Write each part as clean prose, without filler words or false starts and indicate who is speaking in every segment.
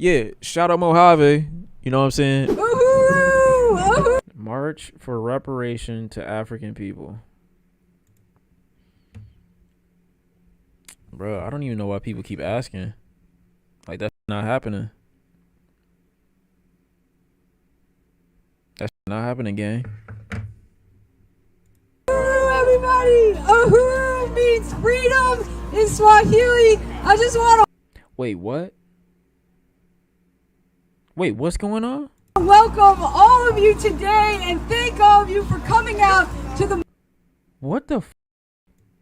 Speaker 1: Yeah, shout out Mojave. You know what I'm saying?
Speaker 2: Uhuru!
Speaker 1: March for reparation to African people. Bro, I don't even know why people keep asking. Like, that's not happening. That's not happening, gang.
Speaker 2: Uhuru, everybody! Uhuru means freedom in Swahili. I just want to
Speaker 1: Wait, what? Wait, what's going on?
Speaker 2: welcome all of you today and thank all of you for coming out to the
Speaker 1: What the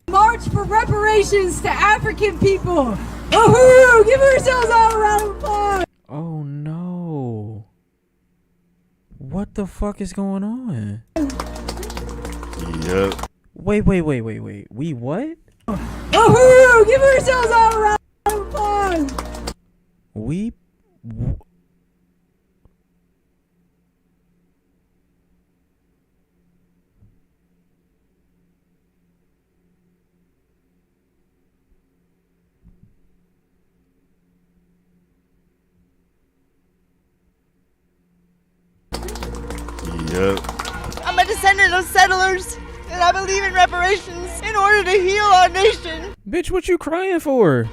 Speaker 2: March for Reparations to African people. Uhuru! Give yourselves all a round of applause.
Speaker 1: Oh no. What the fuck is going on?
Speaker 3: Yep.
Speaker 1: Wait. We what?
Speaker 2: Uhuru! Give yourselves all a round of applause.
Speaker 1: We
Speaker 3: Yep.
Speaker 4: I'm a descendant of settlers, and I believe in reparations in order to heal our nation.
Speaker 1: Bitch, what you crying for?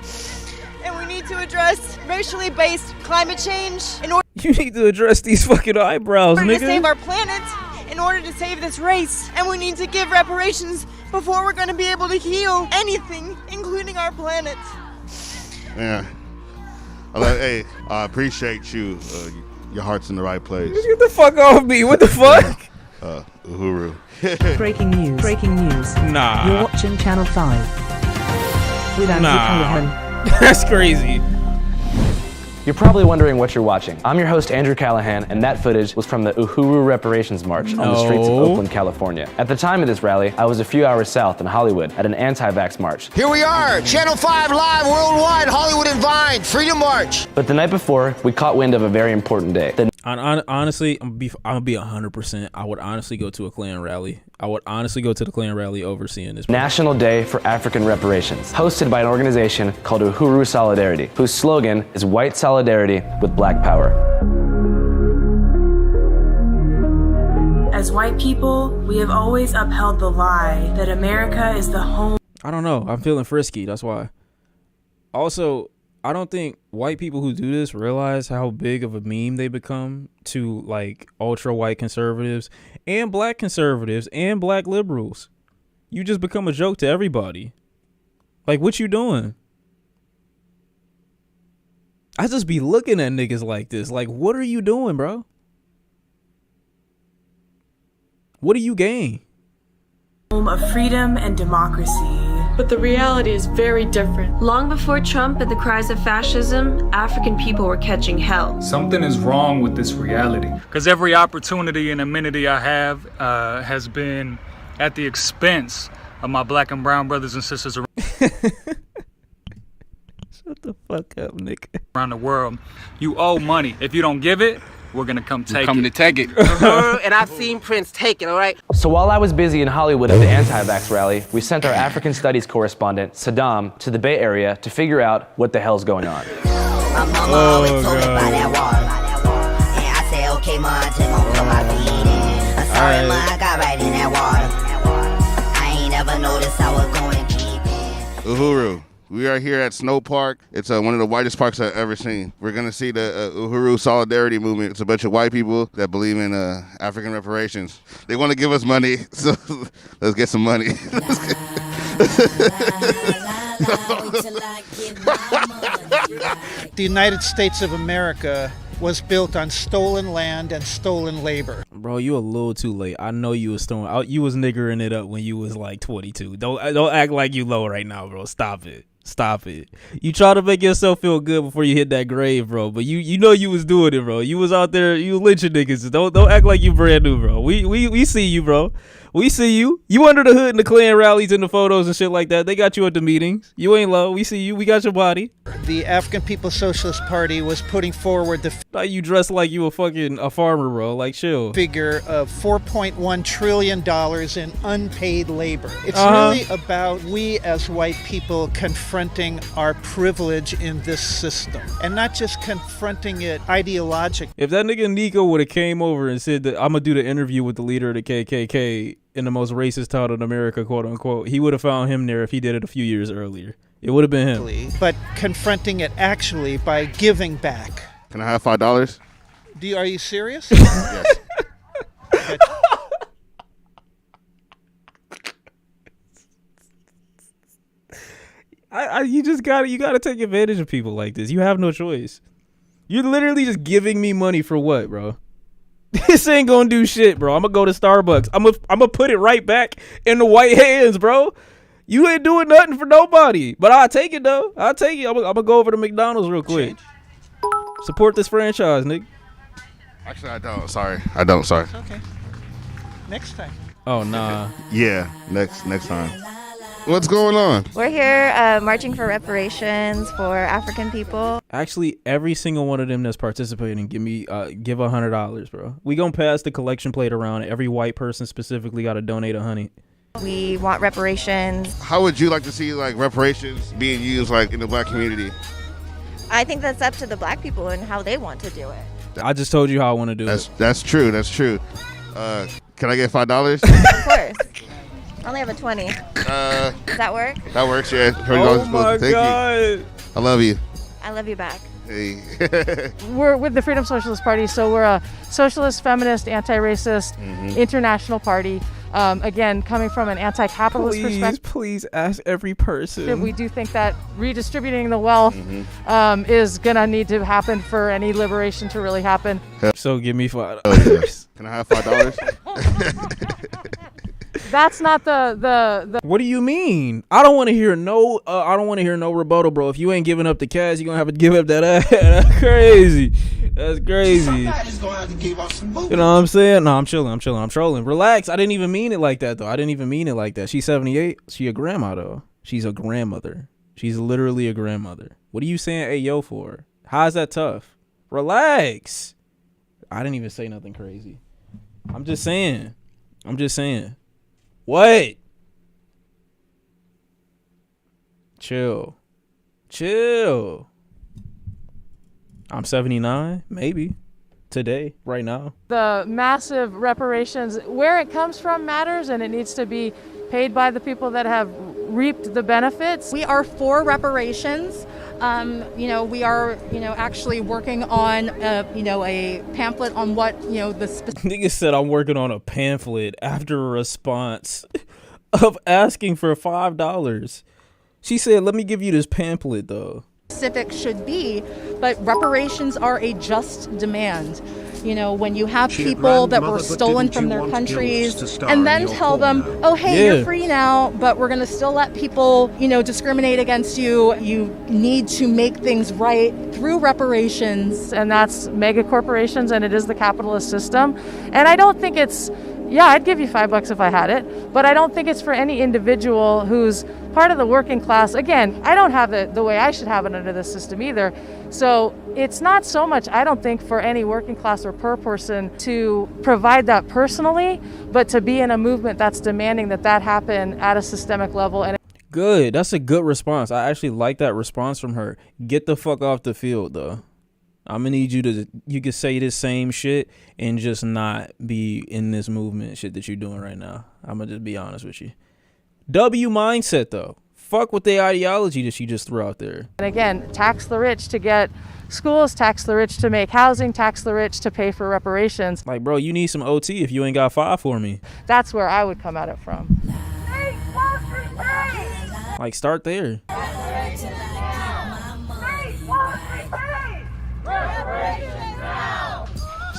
Speaker 4: And we need to address racially based climate change in order
Speaker 1: You need to address these fucking eyebrows,
Speaker 4: to
Speaker 1: nigga.
Speaker 4: save our planet, in order to save this race. And we need to give reparations before we're going to be able to heal anything, including our planet.
Speaker 3: Yeah. Hey, I appreciate you. Your heart's in the right place.
Speaker 1: Get the fuck off me. What the fuck?
Speaker 3: Uhuru.
Speaker 5: Breaking news. Breaking news.
Speaker 1: Nah.
Speaker 5: You're watching Channel 5 with Andrew Callaghan.
Speaker 1: That's crazy.
Speaker 6: You're probably wondering what you're watching. I'm your host, Andrew Callaghan, and that footage was from the Uhuru Reparations March on the streets of Oakland, California. At the time of this rally, I was a few hours south in Hollywood at an anti-vax march.
Speaker 7: Here we are, Channel 5 live worldwide, Hollywood and Vine, Freedom March.
Speaker 6: But the night before, we caught wind of a very important day.
Speaker 1: Honestly, I'm gonna be 100%. I would honestly go to a Klan rally. I would honestly go to the Klan rally overseeing this.
Speaker 6: National Day for African Reparations, hosted by an organization called Uhuru Solidarity, whose slogan is white solidarity with black power.
Speaker 8: As white people, we have always upheld the lie that America is the home.
Speaker 1: I don't know. I'm feeling frisky. That's why. Also, I don't think white people who do this realize how big of a meme they become to like ultra white conservatives and black conservatives and black liberals. You just become a joke to everybody. Like, what you doing? I just be looking at niggas like this. Like, what are you doing, bro? What do you gain?
Speaker 8: Home of freedom and democracy.
Speaker 9: But the reality is very different.
Speaker 10: Long before Trump and the cries of fascism, African people were catching hell.
Speaker 11: Something is wrong with this reality. Because every opportunity and amenity I have has been at the expense of my black and brown brothers and sisters around.
Speaker 1: Shut the fuck up, nigga.
Speaker 11: Around the world. You owe money. If you don't give it, we're gonna come take it.
Speaker 7: Coming to take it. And I've seen Prince take it, all right?
Speaker 6: So while I was busy in Hollywood at the anti-vax rally, we sent our African studies correspondent, Saddam, to the Bay Area to figure out what the hell's going on.
Speaker 12: My mama always told me about that water. And I said, okay, ma, I just gon' put my feet in. I'm sorry, ma, I got right in that water. I ain't ever noticed I was going deep in.
Speaker 3: Uhuru. We are here at Snow Park. It's one of the whitest parks I've ever seen. We're going to see the Uhuru Solidarity Movement. It's a bunch of white people that believe in African reparations. They want to give us money, so let's get some money.
Speaker 13: The United States of America was built on stolen land and stolen labor.
Speaker 1: Bro, you a little too late. I know you was you was niggering it up when you was like 22. Don't act like you low right now, bro. Stop it. Stop it. You try to make yourself feel good before you hit that grave, bro. But you know you was doing it, bro. You was out there, you lynching niggas. Don't act like you brand new, bro. We see you, bro. We see you. You under the hood in the Klan rallies and the photos and shit like that. They got you at the meetings. You ain't low. We see you. We got your body.
Speaker 13: The African People's Socialist Party was putting forward the
Speaker 1: Now you dress like you a farmer, bro. Like, chill.
Speaker 13: figure of $4.1 trillion in unpaid labor. It's really about we as white people confronting our privilege in this system, and not just confronting it ideologically.
Speaker 1: If that nigga Nico would have came over and said that I'm gonna do the interview with the leader of the KKK in the most racist town in America, quote unquote, he would have found him there if he did it a few years earlier. It would have been him.
Speaker 13: But confronting it actually by giving back.
Speaker 3: Can I have $5?
Speaker 13: Are you serious?
Speaker 3: Yes.
Speaker 1: You gotta take advantage of people like this. You have no choice. You're literally just giving me money for what, bro? This ain't gonna do shit, bro. I'm gonna go to Starbucks. I'm gonna put it right back in the white hands, bro. You ain't doing nothing for nobody. But I'll take it, though. I'll take it. I'm gonna go over to McDonald's real quick. Support this franchise, nigga.
Speaker 3: Actually, I don't. Sorry. I don't. Sorry.
Speaker 13: Okay. Next time.
Speaker 1: Oh, nah.
Speaker 3: Yeah, next time. What's going on?
Speaker 14: We're here marching for reparations for African people.
Speaker 1: Actually, every single one of them that's participating, give $100, bro. We gonna pass the collection plate around. Every white person specifically got to donate $100.
Speaker 14: We want reparations.
Speaker 3: How would you like to see like reparations being used like in the black community?
Speaker 14: I think that's up to the black people and how they want to do it.
Speaker 1: I just told you how I want to do it.
Speaker 3: That's true. That's true. Can I get $5?
Speaker 14: Of course. I only have a 20. Does that work?
Speaker 3: That works, yeah.
Speaker 1: Oh my God.
Speaker 3: You. I love you.
Speaker 14: I love you back.
Speaker 3: Hey.
Speaker 5: We're with the Freedom Socialist Party, so we're a socialist, feminist, anti-racist, international party. Again, coming from an anti-capitalist perspective.
Speaker 1: Please ask every person.
Speaker 5: We do think that redistributing the wealth is going to need to happen for any liberation to really happen.
Speaker 1: So give me $5.
Speaker 3: Can I have $5?
Speaker 5: That's not the.
Speaker 1: What do you mean? I don't want to hear no. I don't want to hear no rebuttal, bro. If you ain't giving up the cash, you gonna have to give up that ass. That's crazy. That's crazy.
Speaker 7: Somebody's gonna have to give up some booty.
Speaker 1: You know what I'm saying? No, I'm chilling. I'm trolling. Relax. I didn't even mean it like that, though. I didn't even mean it like that. She's 78. She a grandma, though. She's a grandmother. She's literally a grandmother. What are you saying hey yo for? How is that tough? Relax. I didn't even say nothing crazy. I'm just saying. What? Chill. I'm 79, maybe. Today, right now.
Speaker 5: The massive reparations, where it comes from matters, and it needs to be paid by the people that have reaped the benefits.
Speaker 15: We are for reparations. We are, actually working on, a pamphlet on what, the
Speaker 1: Nigga said I'm working on a pamphlet after a response of asking for $5. She said, let me give you this pamphlet, though.
Speaker 15: Specifics should be, but reparations are a just demand. When you have people that were stolen from their countries and then tell them, oh, hey, you're free now, but we're going to still let people, discriminate against you. You need to make things right through reparations.
Speaker 5: And that's mega corporations, and it is the capitalist system. And I don't think it's, I'd give you $5 if I had it, but I don't think it's for any individual who's part of the working class. Again, I don't have it the way I should have it under this system either. So it's not so much, I don't think, for any working class or per person to provide that personally, but to be in a movement that's demanding that happen at a systemic level. And
Speaker 1: good. That's a good response. I actually like that response from her. Get the fuck off the field, though. I'm gonna need you can say this same shit and just not be in this movement shit that you're doing right now. I'm gonna just be honest with you. W mindset, though. Fuck with the ideology that she just threw out there.
Speaker 5: And again, tax the rich to get schools, tax the rich to make housing, tax the rich to pay for reparations.
Speaker 1: Like, bro, you need some OT if you ain't got $5 for me.
Speaker 5: That's where I would come at it from.
Speaker 1: Like, start there.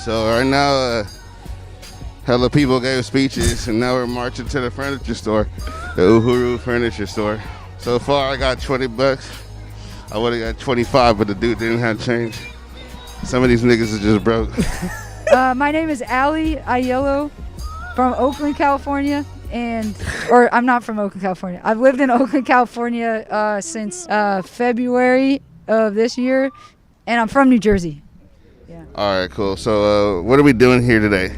Speaker 3: So right now, hella people gave speeches, and now we're marching to the furniture store, the Uhuru furniture store. So far, I got $20. I would have got 25, but the dude didn't have change. Some of these niggas are just broke.
Speaker 2: My name is Allie Aiello from Oakland, California. or I'm not from Oakland, California. I've lived in Oakland, California since February of this year, and I'm from New Jersey.
Speaker 3: All right, cool. So what are we doing here today?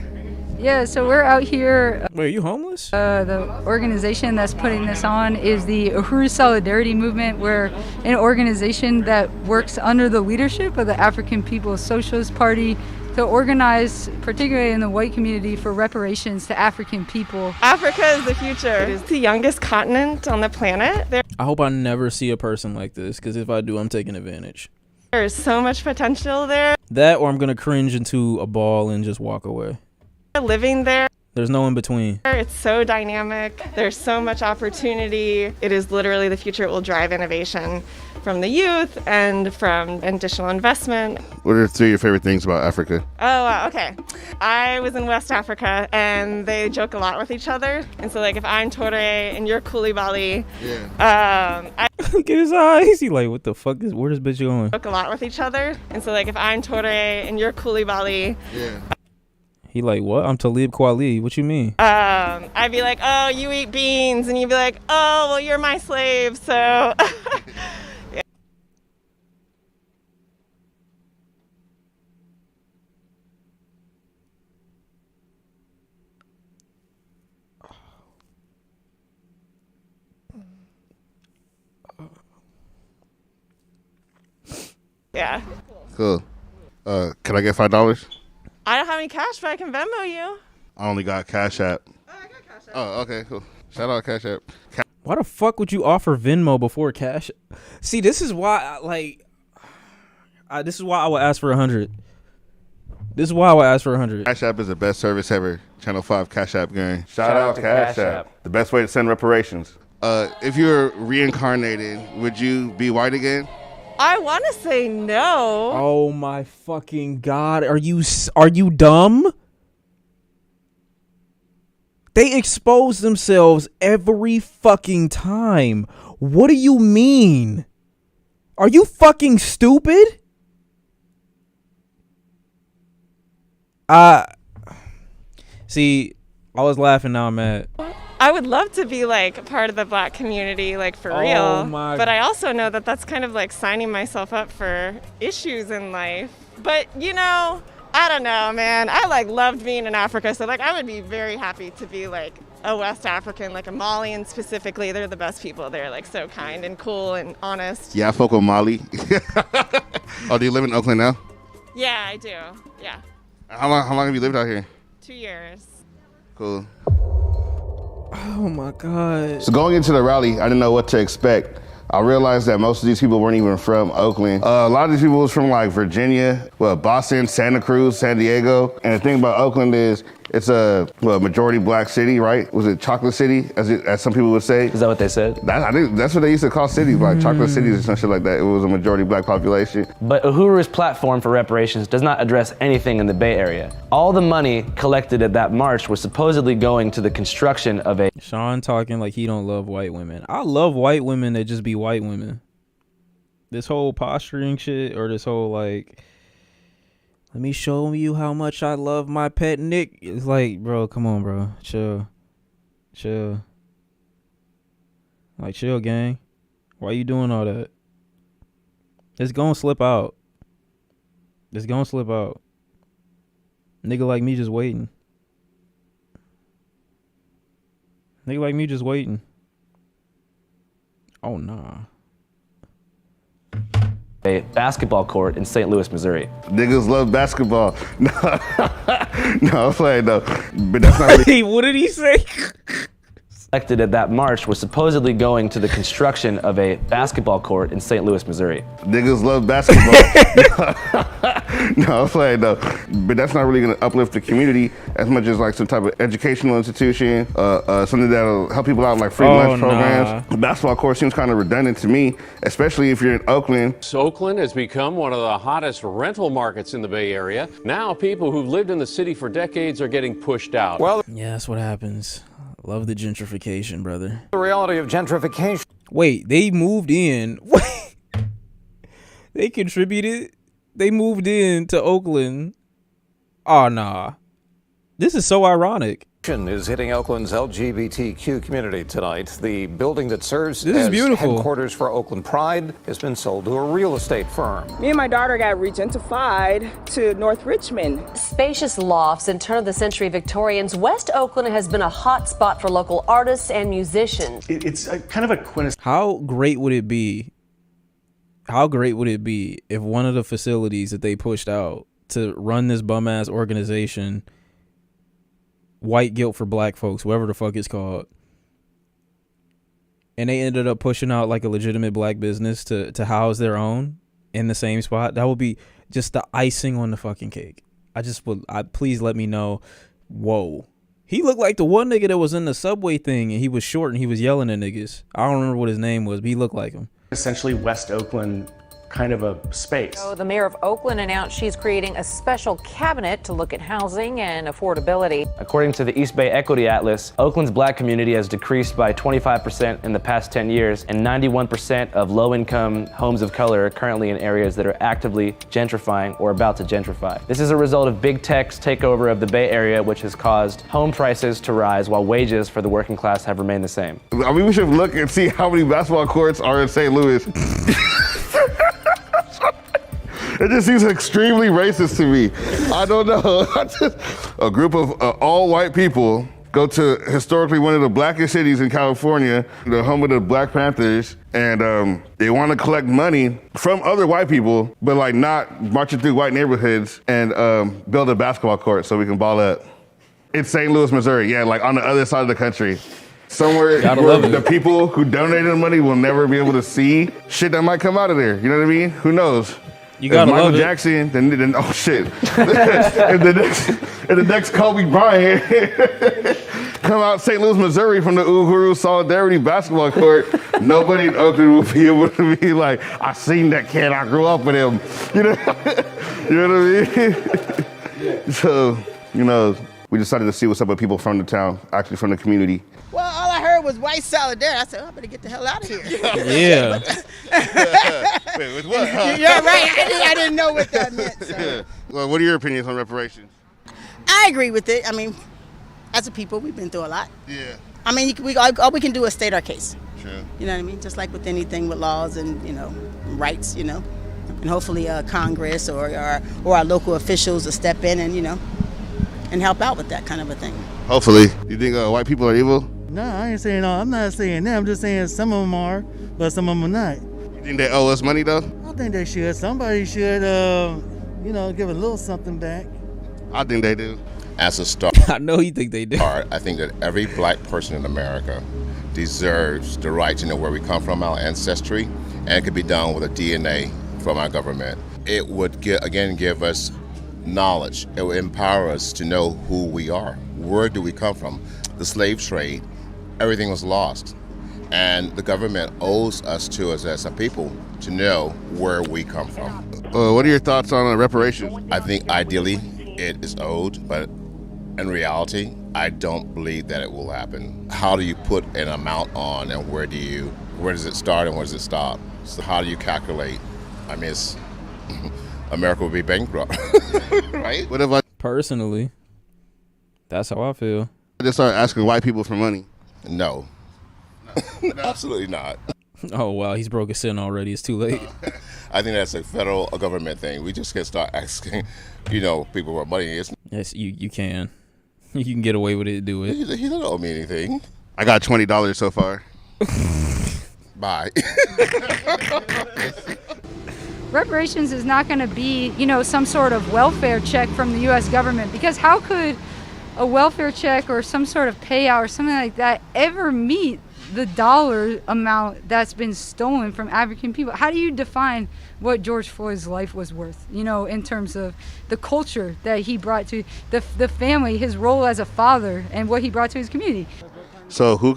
Speaker 2: Yeah, so we're out here.
Speaker 1: Wait, are you homeless?
Speaker 2: The organization that's putting this on is the Uhuru Solidarity Movement. We're an organization that works under the leadership of the African People's Socialist Party to organize, particularly in the white community, for reparations to African people.
Speaker 16: Africa is the future. It is the youngest continent on the planet.
Speaker 1: I hope I never see a person like this, because if I do, I'm taking advantage.
Speaker 16: There's so much potential there.
Speaker 1: That, or I'm going to cringe into a ball and just walk away.
Speaker 16: Living there.
Speaker 1: There's no in between.
Speaker 16: It's so dynamic. There's so much opportunity. It is literally the future. It will drive innovation from the youth and from additional investment.
Speaker 3: What are 3 of your favorite things about Africa?
Speaker 16: Oh, okay. I was in West Africa, and they joke a lot with each other. And so, like, if I'm Tore and you're Koulibaly, I
Speaker 1: look at his eyes. He like, what the fuck is? Where this bitch going?
Speaker 16: joke a lot with each other. And so, like, if I'm Tore and you're Koulibaly,
Speaker 1: He like, what? I'm Talib Kweli. What you mean?
Speaker 16: I'd be like, oh, you eat beans, and you'd be like, oh, well, you're my slave, so. Yeah. Yeah.
Speaker 3: Cool. Can I get $5?
Speaker 16: I don't have any cash, but I can Venmo you.
Speaker 3: I only got Cash App. Oh, I got Cash App. Oh, okay, cool. Shout out Cash App.
Speaker 1: Why the fuck would you offer Venmo before cash? See, this is why, this is why I would ask for 100. This is why I would ask for 100.
Speaker 3: Cash App is the best service ever. Channel 5 Cash App gang. Shout out Cash App. The best way to send reparations. If you're reincarnated, would you be white again?
Speaker 16: I want to say no.
Speaker 1: Oh my fucking God. Are you dumb? They expose themselves every fucking time. What do you mean? Are you fucking stupid? See, I was laughing, now I'm mad.
Speaker 16: I would love to be like part of the black community, like for real. But I also know that that's kind of like signing myself up for issues in life. But you know, I don't know, man. I like loved being in Africa, so like I would be very happy to be like a West African, like a Malian specifically. They're the best people. They're like so kind and cool and honest.
Speaker 3: Yeah, I fuck with Mali. Oh, do you live in Oakland now?
Speaker 16: Yeah, I do. Yeah.
Speaker 3: How long have you lived out here?
Speaker 16: 2 years.
Speaker 3: Cool.
Speaker 1: Oh my God.
Speaker 3: So going into the rally, I didn't know what to expect. I realized that most of these people weren't even from Oakland. A lot of these people was from like Virginia, Boston, Santa Cruz, San Diego. And the thing about Oakland is it's a majority black city, right? Was it Chocolate City, as some people would say?
Speaker 6: Is that what they said?
Speaker 3: I think that's what they used to call cities, like chocolate cities or some shit like that. It was a majority black population.
Speaker 6: But Uhuru's platform for reparations does not address anything in the Bay Area. All the money collected at that march was supposedly going to the construction of a...
Speaker 1: Shawn talking like he don't love white women. I love white women that just be white women. This whole posturing shit, or this whole like, let me show you how much I love my pet Nick. It's like, bro, come on, bro. Chill. Like, chill, gang. Why you doing all that? It's gonna slip out. Nigga like me just waiting. Oh, nah.
Speaker 6: A basketball court in St. Louis, Missouri.
Speaker 3: Niggas love basketball. No, I'm playing though. But that's not
Speaker 1: really... What did he say?
Speaker 6: Elected at that march was supposedly going to the construction of a basketball court in St. Louis, Missouri.
Speaker 3: Niggas love basketball. No, I'm playing though. But that's not really gonna uplift the community as much as like some type of educational institution, something that'll help people out in like free lunch programs. The basketball court seems kind of redundant to me, especially if you're in Oakland.
Speaker 17: So Oakland has become one of the hottest rental markets in the Bay Area. Now people who've lived in the city for decades are getting pushed out.
Speaker 1: Well, yeah, that's what happens. Love the gentrification, brother.
Speaker 18: The reality of gentrification.
Speaker 1: Wait, they moved in. They contributed. They moved in to Oakland. Oh, nah. This is so ironic.
Speaker 18: Is hitting Oakland's LGBTQ community tonight. The building that serves as
Speaker 1: beautiful.
Speaker 18: headquarters for Oakland Pride has been sold to a real estate firm.
Speaker 19: Me and my daughter got regentified to North Richmond.
Speaker 20: Spacious lofts and turn-of-the-century Victorians, West Oakland has been a hot spot for local artists and musicians.
Speaker 21: It's kind of a quintessential.
Speaker 1: How great would it be? How great would it be if one of the facilities that they pushed out to run this bum-ass organization, White Guilt for Black Folks, whatever the fuck it's called, and they ended up pushing out like a legitimate black business to house their own in the same spot? That would be just the icing on the fucking cake. Please let me know. Whoa. He looked like the one nigga that was in the subway thing, and he was short and he was yelling at niggas. I don't remember what his name was, but he looked like him.
Speaker 21: Essentially West Oakland kind of a space.
Speaker 22: So the mayor of Oakland announced she's creating a special cabinet to look at housing and affordability.
Speaker 6: According to the East Bay Equity Atlas, Oakland's black community has decreased by 25% in the past 10 years, and 91% of low-income homes of color are currently in areas that are actively gentrifying or about to gentrify. This is a result of big tech's takeover of the Bay Area, which has caused home prices to rise while wages for the working class have remained the same.
Speaker 3: I mean, we should look and see how many basketball courts are in St. Louis. It just seems extremely racist to me. I don't know. A group of all white people go to historically one of the blackest cities in California, the home of the Black Panthers, and they want to collect money from other white people, but like not marching through white neighborhoods and build a basketball court so we can ball up. It's St. Louis, Missouri. Yeah, like on the other side of the country. Somewhere where the people who donated the money will never be able to see shit that might come out of there. You know what I mean? Who knows?
Speaker 1: You gotta
Speaker 3: Michael
Speaker 1: love it.
Speaker 3: Jackson, then oh shit. if the next Kobe Bryant come out St. Louis, Missouri from the Uhuru Solidarity basketball court, nobody in Oakland will be able to be like, I seen that kid, I grew up with him. You know what I mean? So, we decided to see what's up with people from the town, actually from the community.
Speaker 23: Well, all I heard was white solidarity. I said, I better get the hell out of here.
Speaker 1: Yeah.
Speaker 3: Wait, with what? Huh?
Speaker 23: Yeah, right. I didn't know what that meant. So.
Speaker 3: Yeah. Well, what are your opinions on reparations?
Speaker 23: I agree with it. I mean, as a people, we've been through a lot.
Speaker 3: Yeah.
Speaker 23: I mean, all we can do is state our case.
Speaker 3: True.
Speaker 23: You know what I mean? Just like with anything with laws and, rights, and hopefully Congress or our local officials will step in and, and help out with that kind of a thing.
Speaker 3: Hopefully. You think white people are evil?
Speaker 24: No, I ain't saying I'm not saying that. I'm just saying some of them are, but some of them are not.
Speaker 3: You think they owe us money, though?
Speaker 24: I think they should. Somebody should, give a little something back.
Speaker 3: I think they do.
Speaker 25: As a start,
Speaker 1: I know you think they do.
Speaker 25: I think that every black person in America deserves the right to know where we come from, our ancestry, and it could be done with a DNA from our government. It would, give us knowledge. It will empower us to know who we are. Where do we come from? The slave trade, everything was lost. And the government owes us as a people to know where we come from.
Speaker 3: What are your thoughts on reparations?
Speaker 25: I think ideally it is owed, but in reality, I don't believe that it will happen. How do you put an amount on, and where does it start and where does it stop? So how do you calculate? I mean, America will be bankrupt, right?
Speaker 3: What if I
Speaker 1: personally? That's how I feel.
Speaker 3: I just start asking white people for money?
Speaker 25: No. Absolutely not.
Speaker 1: Oh, wow. He's broke a sin already. It's too late.
Speaker 25: I think that's a federal government thing. We just can start asking, people for money.
Speaker 1: Yes, you can. You can get away with it, do it.
Speaker 25: He don't owe me anything.
Speaker 3: I got $20 so far.
Speaker 25: Bye.
Speaker 2: Reparations is not going to be, some sort of welfare check from the U.S. government, because how could a welfare check or some sort of payout or something like that ever meet the dollar amount that's been stolen from African people? How do you define what George Floyd's life was worth, in terms of the culture that he brought to the family, his role as a father, and what he brought to his community?
Speaker 3: So who?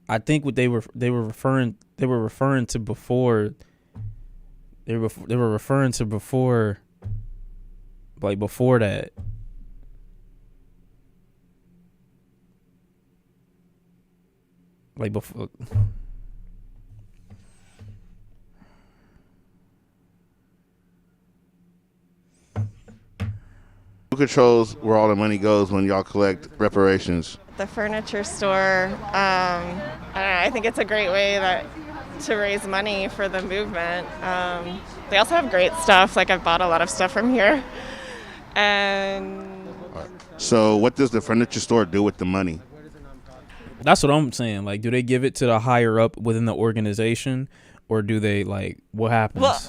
Speaker 1: I think what they were referring to before. They were referring to before. Like before that. Like before.
Speaker 3: Who controls where all the money goes when y'all collect reparations?
Speaker 16: The furniture store. I don't know, I think it's a great way to raise money for the movement. They also have great stuff. Like I've bought a lot of stuff from here. And
Speaker 3: so what does the furniture store do with the money?
Speaker 1: That's what I'm saying. Like, do they give it to the higher up within the organization, or do they, like, what happens?
Speaker 16: Well,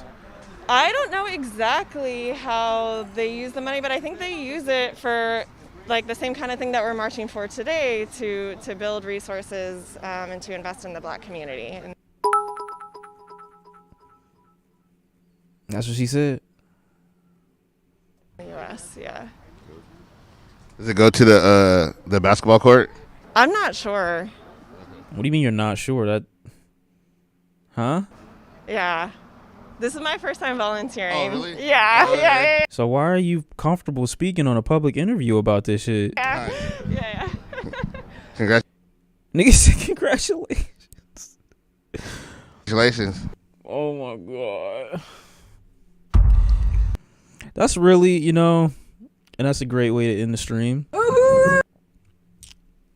Speaker 16: I don't know exactly how they use the money, but I think they use it for like the same kind of thing that we're marching for today, to build resources and to invest in the Black community. And
Speaker 1: that's what she said.
Speaker 16: the U.S., yeah.
Speaker 3: Does it go to the basketball court?
Speaker 16: I'm not sure.
Speaker 1: What do you mean you're not sure? That, huh?
Speaker 16: Yeah. This is my first time volunteering.
Speaker 3: Oh, really?
Speaker 16: Yeah, yeah.
Speaker 1: So why are you comfortable speaking on a public interview about this shit?
Speaker 16: Yeah.
Speaker 3: Congrats.
Speaker 1: Nigga said congratulations.
Speaker 3: Congratulations.
Speaker 1: Oh my God. That's really, and that's a great way to end the stream.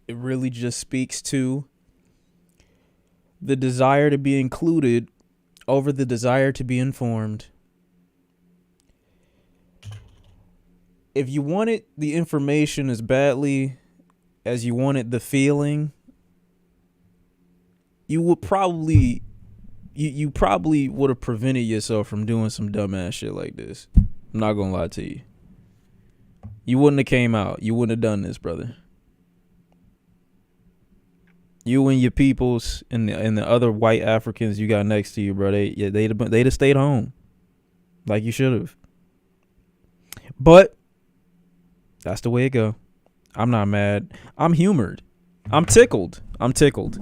Speaker 1: It really just speaks to the desire to be included over the desire to be informed. If you wanted the information as badly as you wanted the feeling, you would probably you probably would have prevented yourself from doing some dumbass shit like this. I'm not gonna lie to you. You wouldn't have came out. You wouldn't have done this, brother. You and your peoples and the other white Africans you got next to you, bro, they'd have stayed home like you should have. But that's the way it go. I'm not mad. I'm humored. I'm tickled. I'm tickled.